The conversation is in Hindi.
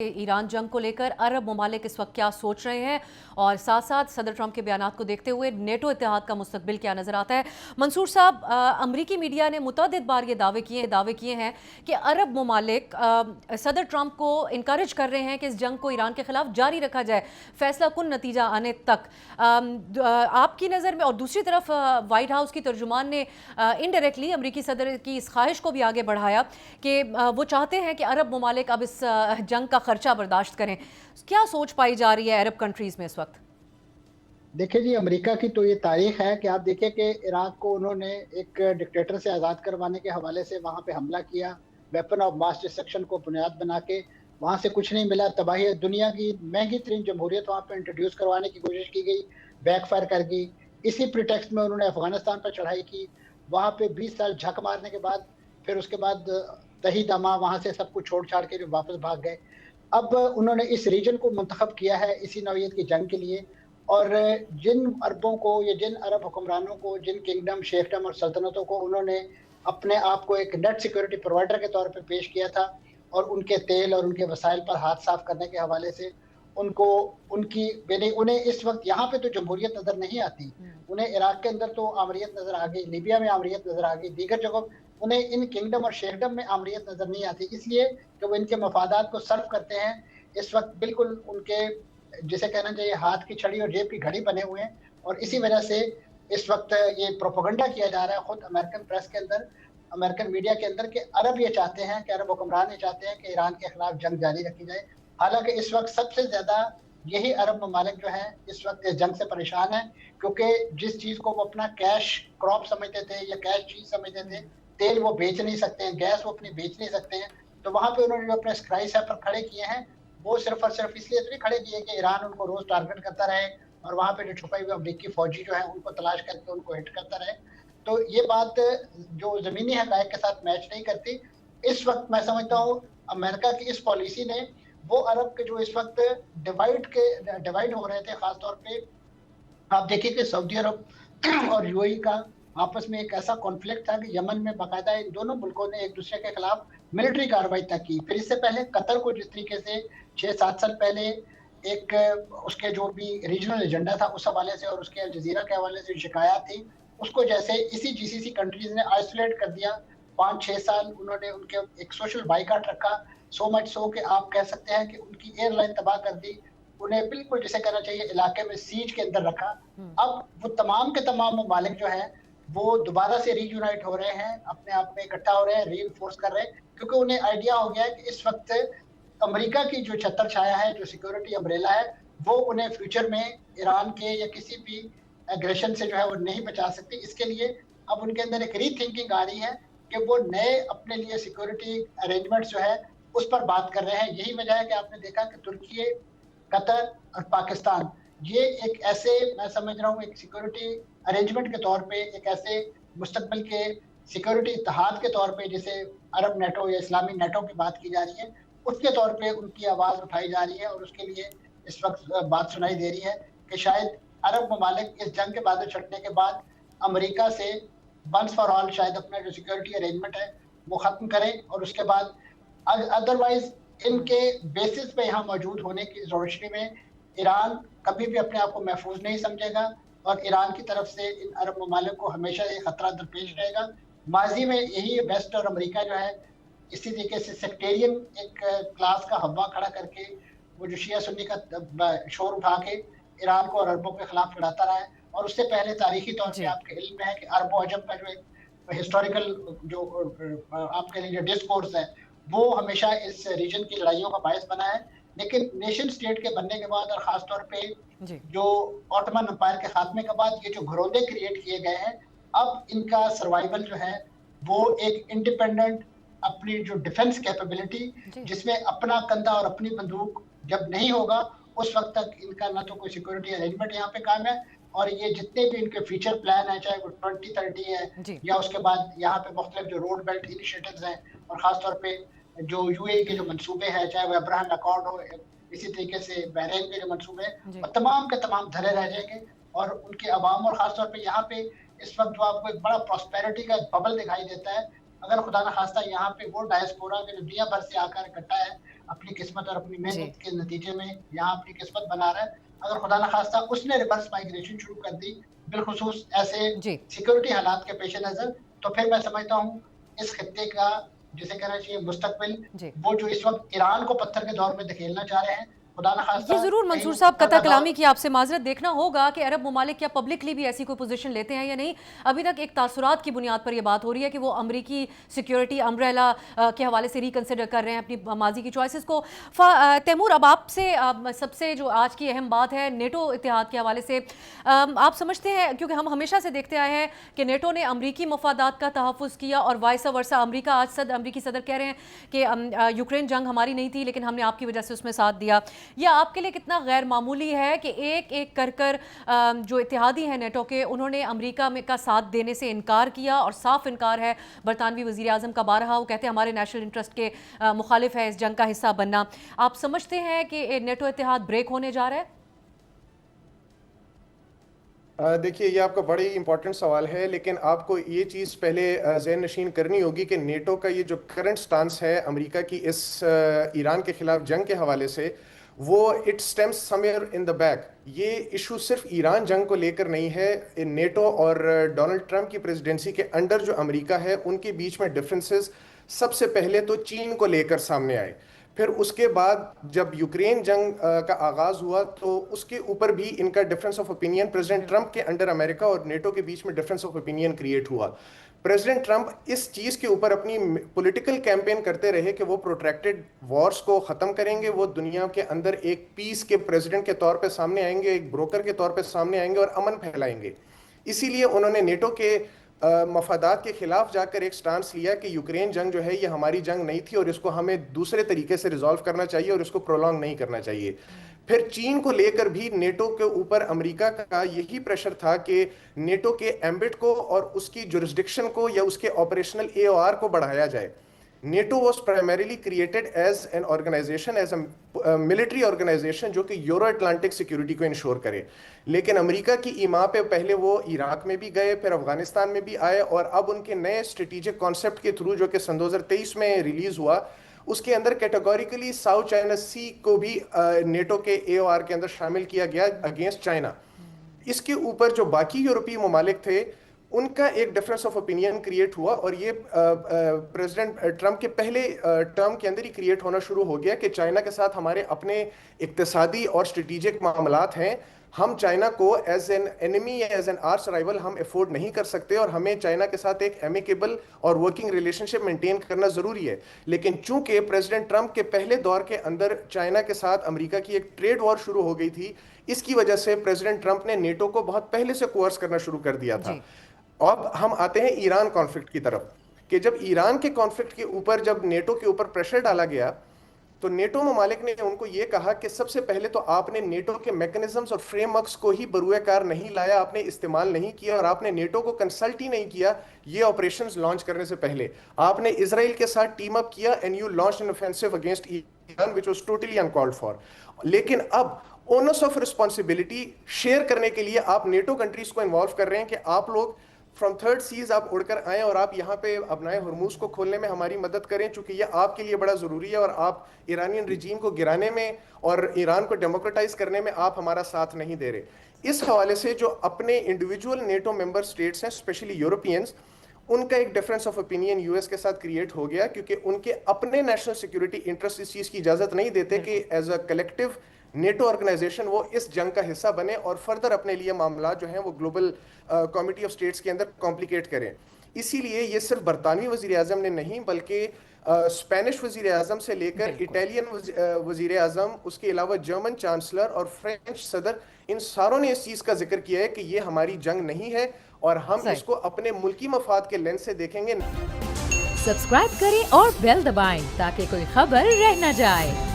ईरान जंग को लेकर अरब ममालिक इस वक्त क्या सोच रहे हैं और साथ साथ सदर ट्रंप के बयानात को देखते हुए नेटो इत्तेहाद का मुस्तकबिल क्या नजर आता है। मंसूर साहब, अमरीकी मीडिया ने मुतअद्दिद बार ये दावे किए हैं कि अरब ममालिक सदर ट्रंप को इनकरेज कर रहे हैं कि इस जंग को ईरान के खिलाफ जारी रखा जाए फैसला कुन नतीजा आने तक। आपकी नज़र में, और दूसरी तरफ वाइट हाउस की तर्जुमान ने इनडायरेक्टली अमरीकी सदर की इस ख्वाहिश को भी आगे बढ़ाया कि वो चाहते हैं कि अरब ममालिक अब इस जंग का खर्चा बर्दाश्त करें। क्या सोच पाई जा रही है अरब कंट्रीज में इस वक्त? देखिए जी, अमेरिका की तो ये तारीख है कि आप देखिए कि इराक को उन्होंने एक डिक्टेटर से आज़ाद करवाने के हवाले से वहाँ पे हमला किया, वेपन ऑफ मास डिस्ट्रक्शन को बुनियाद बना के, वहाँ से कुछ नहीं मिला, तबाही, दुनिया की महंगी तरीन जमहूरियत वहाँ पे इंट्रोड्यूस करवाने की कोशिश की गई, बैकफायर कर गई। इसी प्रिटेक्स्ट में उन्होंने अफगानिस्तान पर चढ़ाई की, वहाँ पे 20 साल झक मारने के बाद फिर उसके बाद दही दमा वहाँ से सब कुछ छोड़ छाड़ के वापस भाग गए। अब उन्होंने इस रीजन को मुंतखब किया है इसी नौइयत की जंग के लिए, और जिन अरबों को या जिन अरब हुक्मरानों को, जिन किंगडम, शेखडम और सल्तनतों को उन्होंने अपने आप को एक नेट सिक्योरिटी प्रोवाइडर के तौर पे पेश किया था और उनके तेल और उनके वसाइल पर हाथ साफ करने के हवाले से उनको उनकी यानी उन्हें इस वक्त यहाँ पे तो जमहूरियत नज़र नहीं आती। उन्हें इराक के अंदर तो आमरीत नज़र आ गई, लीबिया में आमरीत नज़र आ गई, दीगर जगहों उन्हें इन किंगडम और शेखडम में आमरीत नज़र नहीं आती, इसलिए कि वो इनके मफादात को सर्व करते हैं। इस वक्त बिल्कुल उनके, जिसे कहना चाहिए, हाथ की छड़ी और जेब की घड़ी बने हुए हैं, और इसी वजह से इस वक्त ये प्रोपेगेंडा किया जा रहा है खुद अमेरिकन प्रेस के अंदर, अमेरिकन मीडिया के अंदर, कि अरब ये चाहते हैं, कि अरब हुक्मरान ये चाहते हैं कि ईरान के खिलाफ जंग जारी रखी जाए। हालांकि इस वक्त सबसे ज्यादा यही अरब ममालिक जो है इस वक्त इस जंग से परेशान है, क्योंकि जिस चीज को वो अपना कैश क्रॉप समझते थे या कैश चीज समझते थे, तेल वो बेच नहीं सकते हैं, गैस वो अपनी बेच नहीं सकते हैं, तो वहां पे उन्होंने जो अपने स्क्राई पर खड़े किए हैं वो सिर्फ और सिर्फ इसलिए तो नहीं खड़े किए कि ईरान उनको रोज टारगेट करता रहे और वहां पे जो छुपाई हुए अमरीकी फौजी जो है उनको तलाश करके उनको हिट करता रहे। तो ये बात जो जमीनी हकायक के साथ मैच नहीं करती। इस वक्त मैं समझता हूँ अमेरिका की इस पॉलिसी ने वो अरब के जो इस वक्त डिवाइड हो रहे थे, खासतौर पे आप देखिए कि सऊदी अरब और यूएई का आपस में एक ऐसा कॉन्फ्लिक्ट था कि यमन में बाकायदा इन दोनों मुल्कों ने एक दूसरे के खिलाफ मिलिट्री कार्रवाई तक की। फिर इससे पहले कतर को जिस तरीके से 6-7 साल पहले एक उसके जो भी रीजनल एजेंडा था उस हवाले से और उसके अल जजीरा के हवाले से शिकायत थी, उसको जैसे इसी जीसीसी कंट्रीज ने आइसोलेट कर दिया। 5-6 साल उन्होंने उनके एक सोशल बाइकाट रखा, सो मच सो कि आप कह सकते हैं कि उनकी एयरलाइन तबाह कर दी, उन्हें बिल्कुल जिसे कहना चाहिए इलाके में सीज के अंदर रखा। अब वो तमाम के तमाम ममालिक जो है वो दोबारा से रीयूनाइट हो रहे हैं, अपने आप में इकट्ठा हो रहे हैं, रीइंफोर्स कर रहे हैं, क्योंकि उन्हें आइडिया हो गया है कि इस वक्त अमेरिका की जो छत्र छाया है, जो सिक्योरिटी अम्ब्रेला है, वो उन्हें फ्यूचर में ईरान के या किसी भी एग्रेशन से जो है वो नहीं बचा सकती। इसके लिए अब उनके अंदर एक रीथिंकिंग आ रही है कि वो नए अपने लिए सिक्योरिटी अरेंजमेंट्स जो है उस पर बात कर रहे हैं। यही वजह है कि आपने देखा कि तुर्की, कतर और पाकिस्तान, ये एक ऐसे, मैं समझ रहा हूँ, एक सिक्योरिटी अरेंजमेंट के तौर पे, एक ऐसे मुस्तकबिल के सिक्योरिटी इत्तेहाद के तौर पे, जिसे अरब नेटो या इस्लामी नेटो की बात की जा रही है, उसके तौर पे उनकी आवाज उठाई जा रही है और उसके लिए इस वक्त बात सुनाई दे रही है कि शायद अरब ममालिक इस जंग के बादल छटने के बाद अमेरिका से वंस फॉर ऑल शायद अपना जो सिक्योरिटी अरेंजमेंट है वो खत्म करें, और उसके बाद अदरवाइज इनके बेसिस पे यहाँ मौजूद होने की रोशनी में ईरान कभी भी अपने आप को महफूज नहीं समझेगा और ईरान की तरफ से इन अरब ममालिक को हमेशा ये खतरा दरपेश रहेगा। माजी में यही वेस्ट और अमेरिका जो है इसी तरीके से सेक्टेरियन एक क्लास का हवा खड़ा करके वो जो शिया सुन्नी का शोर उठा के ईरान को और अरबों के खिलाफ लड़ाता रहा है। और उससे पहले तारीखी तौर पे जी। आपके इल्म में है कि अरब अजम का जो एक हिस्टोरिकल जो आपके लिए जो डिस्कोर्स है वो हमेशा इस रीजन की लड़ाइयों का बायस बना है। लेकिन नेशन स्टेट के बनने के बाद और खासतौर पे जी। जो ऑटोमन एम्पायर के खात्मे के बाद ये जो घरौंदे क्रिएट किए गए हैं, अब इनका सर्वाइवल जो है वो एक इंडिपेंडेंट अपनी जो डिफेंस कैपेबिलिटी, जी। जिसमें अपना कंधा और अपनी बंदूक जब नहीं होगा उस वक्त तक इनका ना तो कोई सिक्योरिटी अरेंजमेंट यहाँ पे काम है, और ये जितने भी इनके फ्यूचर प्लान है, चाहे वो 2030 है जी। या उसके बाद यहाँ पे मुख्तलिफ जो रोड बेल्ट इनिशिएटिव्स हैं, और खासतौर पे जो यूएई के जो मंसूबे हैं, चाहे वो अब्राहम अकॉर्ड हो, इसी तरीके से बहरीन के जो मंसूबे हैं, जी। वो तमाम के तमाम धरे रह जाएंगे और उनके अवाम, और खासतौर पे यहाँ पे इस वक्त जो आपको एक बड़ा प्रॉस्पेरिटी का बबल दिखाई देता है, अगर खुदा न खास्ता यहाँ पे वो डायस्पोरा के जो दुनिया भर से आकर इकट्ठा है अपनी किस्मत और अपनी जी। मेहनत के नतीजे में यहाँ अपनी किस्मत बना रहा है। अगर खुदा न खास्ता उसने रिवर्स माइग्रेशन शुरू कर दी, बिलखुसूस ऐसे जी। सिक्योरिटी हालात के पेश नज़र, तो फिर मैं समझता हूँ इस खित्ते का जिसे कहना चाहिए मुस्तकबिल, जी। वो जो इस वक़्त ईरान को पत्थर के दौर में धकेलना चाह रहे हैं, खुदा न ये खास्ता ज़रूर कहीं मंसूर वो साहब पत्थर कता का कलामी दौर की आपसे माज़रत देखना होगा कि अरब ममालिक क्या पब्लिकली भी ऐसी कोई पोजीशन लेते हैं या नहीं। अभी तक एक तासुरात की बुनियाद पर यह बात हो रही है कि वो अमरीकी सिक्योरिटी अम्ब्रेला के हवाले से रिकंसिडर कर रहे हैं अपनी माजी की चॉइसेस को। तैमूर, अब आपसे सबसे जो आज की अहम बात है नेटो इत्तेहाद के हवाले से, आप समझते हैं, क्योंकि हम हमेशा से देखते आए हैं कि नेटो ने अमरीकी मफादात का तहफ़्फ़ुज़ किया और वाइस वर्सा, अमरीकी सदर कह रहे हैं कि यूक्रेन जंग हमारी नहीं थी लेकिन हमने आपकी वजह से उसमें साथ दिया। यह आपके लिए कितना गैर मामूली है कि एक एक कर जो इत्तेहादी हैं नेटो के, उन्होंने अमेरिका में का साथ देने से इनकार किया और साफ इनकार है बरतानवी वज़ीर आज़म का बारहा। वो कहते हैं हमारे नेशनल इंटरेस्ट के मुखालिफ है इस जंग का हिस्सा बनना। आप समझते हैं कि नेटो इत्तेहाद ब्रेक होने जा रहा है? देखिए, ये आपका बड़ी इंपॉर्टेंट सवाल है, लेकिन आपको ये चीज़ पहले ज़हन नशीन करनी होगी कि नेटो का ये जो करंट स्टांस है अमेरिका की इस ईरान के खिलाफ जंग के हवाले से, वो it stems somewhere in the back. ये इशू सिर्फ ईरान जंग को लेकर नहीं है। नेटो और डोनाल्ड ट्रंप की प्रेसिडेंसी के अंडर जो अमेरिका है उनके बीच में डिफरेंसेस सबसे पहले तो चीन को लेकर सामने आए। फिर उसके बाद जब यूक्रेन जंग का आगाज हुआ तो उसके ऊपर भी इनका difference of opinion, president Trump के अंडर अमेरिका और नेटो के बीच में डिफरेंस ऑफ ओपिनियन क्रिएट हुआ। प्रेसिडेंट ट्रंप इस चीज के ऊपर अपनी पॉलिटिकल कैंपेन करते रहे कि वो प्रोट्रैक्टेड वॉर्स को खत्म करेंगे, वो दुनिया के अंदर एक पीस के प्रेसिडेंट के तौर पे सामने आएंगे, एक ब्रोकर के तौर पे सामने आएंगे और अमन फैलाएंगे। इसीलिए उन्होंने नेटो के मफादात के खिलाफ जाकर एक स्टांस लिया कि यूक्रेन जंग जो है ये हमारी जंग नहीं थी और इसको हमें दूसरे तरीके से रिजॉल्व करना चाहिए और इसको प्रोलॉन्ग नहीं करना चाहिए। फिर चीन को लेकर भी नेटो के ऊपर अमेरिका का यही प्रेशर था कि नेटो के एम्बिट को और उसकी जुरिस्डिक्शन को या उसके ऑपरेशनल एओआर को बढ़ाया जाए। NATO was primarily created as an organization, as a military organization जो कि यूरो अटलांटिक सिक्योरिटी को इंश्योर करे। लेकिन अमेरिका की ईमा पे पहले वो इराक में भी गए, फिर अफगानिस्तान में भी आए और अब उनके नए स्ट्रेटेजिक कॉन्सेप्ट के थ्रू जो कि सन 2023 में रिलीज हुआ, उसके अंदर कैटेगोरिकली साउथ चाइना सी को भी नेटो के एओआर के अंदर शामिल किया गया अगेंस्ट चाइना। इसके ऊपर जो बाकी यूरोपीय ममालिक थे उनका एक डिफरेंस ऑफ ओपिनियन क्रिएट हुआ और ये प्रेसिडेंट ट्रंप के पहले टर्म के अंदर ही क्रिएट होना शुरू हो गया कि चाइना के साथ हमारे अपने इक्तिसादी और स्ट्रेटेजिक मामलात हैं। हम चाइना को एज एन एनिमी या एज एन आर्च राइवल हम अफोर्ड नहीं कर सकते और हमें चाइना के साथ एक एमिकेबल और वर्किंग रिलेशनशिप मेंटेन करना जरूरी है। लेकिन चूंकि प्रेसिडेंट ट्रंप के पहले दौर के अंदर चाइना के साथ अमेरिका की एक ट्रेड वॉर शुरू हो गई थी, इसकी वजह से प्रेसिडेंट ट्रंप ने नेटो को बहुत पहले से कोर्स करना शुरू कर दिया था। अब हम आते हैं ईरान कॉन्फ्लिक्ट की तरफ कि जब ईरान के कॉन्फ्लिक्ट के ऊपर जब नेटो के ऊपर प्रेशर डाला गया तो नेटो ममालिक ने उनको ये कहा कि सबसे पहले तो आपने नेटो के मैकेनिज्म्स और फ्रेमवर्क्स को ही बरूए कार नहीं लाया, आपने इस्तेमाल नहीं किया और आपने नेटो को कंसल्ट ही नहीं किया ये ऑपरेशंस लॉन्च करने से पहले। आपने इजराइल के साथ टीम अप किया and you launched an offensive against Iran which was totally uncalled for. लेकिन अब ओनस ऑफ रिस्पॉन्सिबिलिटी शेयर करने के लिए आप नेटो कंट्रीज को इन्वॉल्व कर रहे हैं कि आप लोग फ्रॉम थर्ड सीज आप उड़कर आए और आप यहाँ पे अपनाए हुर्मुज को खोलने में हमारी मदद करें, चूंकि ये आपके लिए बड़ा जरूरी है और आप ईरानियन रिजीम को गिराने में और ईरान को डेमोक्रेटाइज करने में आप हमारा साथ नहीं दे रहे। इस हवाले से जो अपने इंडिविजुअल नेटो मेंबर स्टेट्स हैं, स्पेशली यूरोपियंस, उनका एक डिफरेंस ऑफ ओपिनियन यूएस के साथ क्रिएट हो गया क्योंकि उनके अपने नेशनल सिक्योरिटी इंटरेस्ट इस चीज की इजाजत नहीं देते कि as a collective NATO organisation वो इस जंग का हिस्सा बने और फर्दर अपने लिए मामला जो हैं वो ग्लोबल कमिटी ऑफ स्टेट्स के अंदर कॉम्प्लिकेट करें। इसीलिए ये सिर्फ बरतानवी वजीर आजम ने नहीं बल्कि स्पेनिश वजीर आजम से लेकर इटालियन वजीर आजम, उसके अलावा जर्मन चांसलर और फ्रेंच सदर, इन सारों ने इस चीज का जिक्र किया है कि ये हमारी जंग नहीं है और हम इसको अपने मुल्की मफाद के लेंस से देखेंगे। सब्सक्राइब करें और बेल दबाएं ताकि कोई खबर रह न जाए।